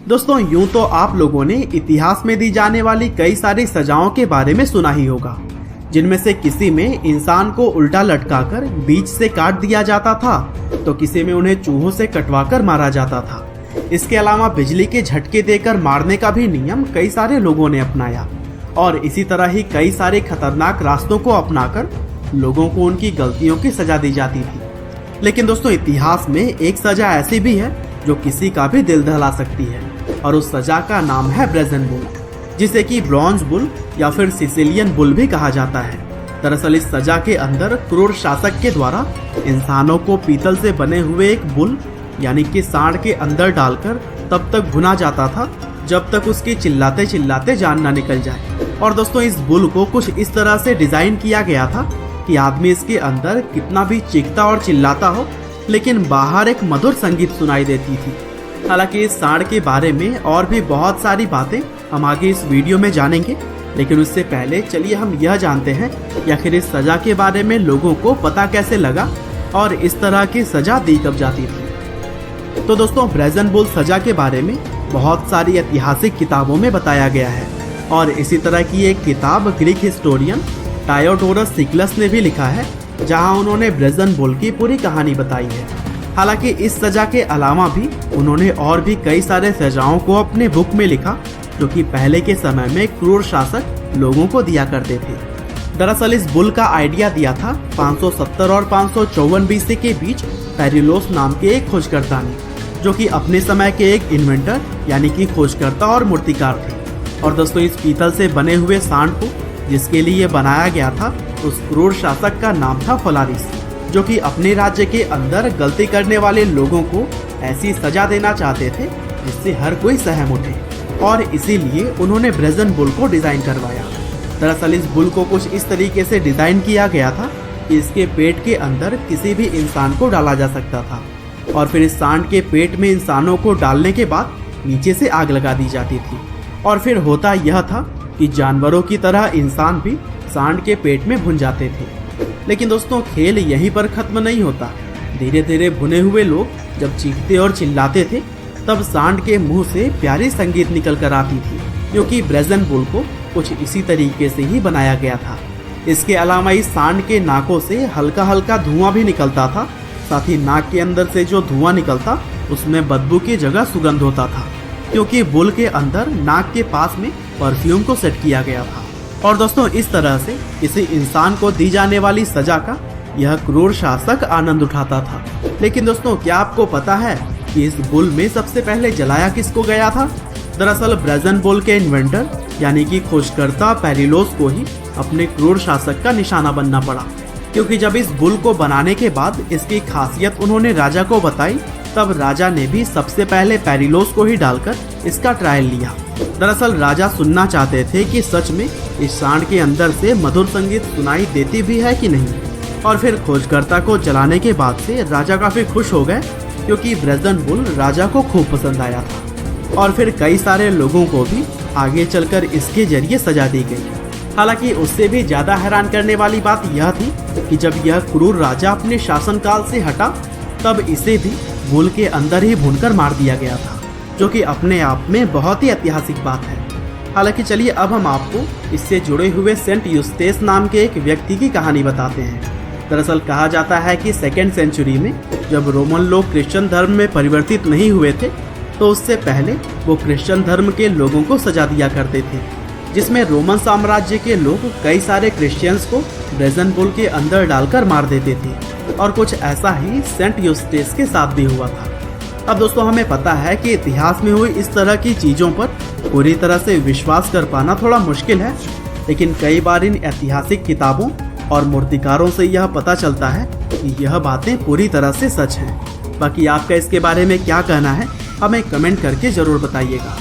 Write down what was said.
दोस्तों यूं तो आप लोगों ने इतिहास में दी जाने वाली कई सारी सजाओं के बारे में सुना ही होगा, जिनमें से किसी में इंसान को उल्टा लटकाकर बीच से काट दिया जाता था, तो किसी में उन्हें चूहों से कटवाकर मारा जाता था। इसके अलावा बिजली के झटके देकर मारने का भी नियम कई सारे लोगों ने अपनाया और इसी तरह ही कई सारे खतरनाक रास्तों को अपनाकर लोगों को उनकी गलतियों की सजा दी जाती थी। लेकिन दोस्तों इतिहास में एक सजा ऐसी भी है जो किसी का भी दिल दहला सकती है और उस सजा का नाम है ब्रेजन बुल, जिसे कि ब्रॉन्ज बुल या फिर सिसिलियन बुल भी कहा जाता है। दरअसल इस सजा के अंदर क्रूर शासक के द्वारा इंसानों को पीतल से बने हुए एक बुल यानी कि सांड के अंदर डालकर तब तक भुना जाता था जब तक उसकी चिल्लाते चिल्लाते जान ना निकल जाए। और दोस्तों इस बुल को कुछ इस तरह से डिजाइन किया गया था कि आदमी इसके अंदर कितना भी चीखता और चिल्लाता हो, लेकिन बाहर एक मधुर संगीत सुनाई देती थी। हालांकि इस सांड के बारे में और भी बहुत सारी बातें हम आगे इस वीडियो में जानेंगे, लेकिन उससे पहले चलिए हम यह जानते हैं कि आखिर इस सजा के बारे में लोगों को पता कैसे लगा और इस तरह की सजा दी कब जाती थी। तो दोस्तों ब्रेजन बुल सजा के बारे में बहुत सारी ऐतिहासिक किताबों में बताया गया है और इसी तरह की एक किताब ग्रीक हिस्टोरियन डायोडोरस सिक्लस ने भी लिखा है, जहां उन्होंने ब्रेजन बुल की पूरी कहानी बताई है। हालांकि इस सजा के अलावा भी उन्होंने और भी कई सारे सजाओं को अपने बुक में लिखा, जो कि पहले के समय में क्रूर शासक लोगों को दिया करते थे। दरअसल इस बुल का आइडिया दिया था 570 और 554 बीसी के बीच पेरिलोस नाम के एक खोजकर्ता ने, जो कि अपने समय के एक इन्वेंटर यानी कि खोजकर्ता और मूर्तिकार थे। और दोस्तों इस पीतल से बने हुए सांड को जिसके लिए बनाया गया था, उस क्रूर शासक का नाम था फोलारिस, जो कि अपने राज्य के अंदर गलती करने वाले लोगों को ऐसी सजा देना चाहते थे जिससे हर कोई सहम उठे, और इसीलिए उन्होंने ब्रेजन बुल को डिजाइन करवाया। दरअसल इस बुल को कुछ इस तरीके से डिजाइन किया गया था कि इसके पेट के अंदर किसी भी इंसान को डाला जा सकता था और फिर इस सांड के पेट में इंसानों को डालने के बाद नीचे से आग लगा दी जाती थी। और फिर होता यह था कि जानवरों की तरह इंसान भी सांड के पेट में भुन जाते थे। लेकिन दोस्तों खेल यहीं पर खत्म नहीं होता। धीरे धीरे भुने हुए लोग जब चीखते और चिल्लाते थे, तब सांड के मुंह से प्यारी संगीत निकल कर आती थी, क्योंकि ब्रेजन बुल को कुछ इसी तरीके से ही बनाया गया था। इसके अलावा इस सांड के नाकों से हल्का हल्का धुआं भी निकलता था। साथ ही नाक के अंदर से जो धुआं निकलता उसमें बदबू की जगह सुगंध होता था, क्योंकि बुल के अंदर नाक के पास में परफ्यूम को सेट किया गया था। और दोस्तों इस तरह से किसी इंसान को दी जाने वाली सजा का यह क्रूर शासक आनंद उठाता था। लेकिन दोस्तों क्या आपको पता है कि इस बुल में सबसे पहले जलाया किसको गया था? दरअसल ब्रेजन बुल के इन्वेंटर यानी कि खोजकर्ता पेरिलोस को ही अपने क्रूर शासक का निशाना बनना पड़ा, क्योंकि जब इस बुल को बनाने के बाद इसकी खासियत उन्होंने राजा को बताई, तब राजा ने भी सबसे पहले पेरिलोस को ही डालकर इसका ट्रायल लिया। दरअसल राजा सुनना चाहते थे कि सच में इस सांड के अंदर से मधुर संगीत सुनाई देती भी है कि नहीं। और फिर खोजकर्ता को जलाने के बाद से राजा काफी खुश हो गए, क्योंकि ब्रेजन बुल राजा को खूब पसंद आया था। और फिर कई सारे लोगों को भी आगे चलकर इसके जरिए सजा दी गई। हालांकि उससे भी ज्यादा हैरान करने वाली बात यह थी कि जब यह क्रूर राजा अपने शासनकाल से हटा, तब इसे भी बुल के अंदर ही भूनकर मार दिया गया था, जो कि अपने आप में बहुत ही ऐतिहासिक बात है। हालांकि चलिए अब हम आपको इससे जुड़े हुए सेंट यूस्टेस नाम के एक व्यक्ति की कहानी बताते हैं। दरअसल कहा जाता है कि 2nd सेंचुरी में जब रोमन लोग क्रिश्चियन धर्म में परिवर्तित नहीं हुए थे, तो उससे पहले वो क्रिश्चियन धर्म के लोगों को सजा दिया करते थे, जिसमें रोमन साम्राज्य के लोग कई सारे क्रिश्चियंस को ब्रेजन बुल के अंदर डालकर मार देते थे। और कुछ ऐसा ही सेंट यूस्टेस के साथ भी हुआ था। अब दोस्तों हमें पता है कि इतिहास में हुई इस तरह की चीज़ों पर पूरी तरह से विश्वास कर पाना थोड़ा मुश्किल है, लेकिन कई बार इन ऐतिहासिक किताबों और मूर्तिकारों से यह पता चलता है कि यह बातें पूरी तरह से सच हैं। बाकी आपका इसके बारे में क्या कहना है, हमें कमेंट करके ज़रूर बताइएगा।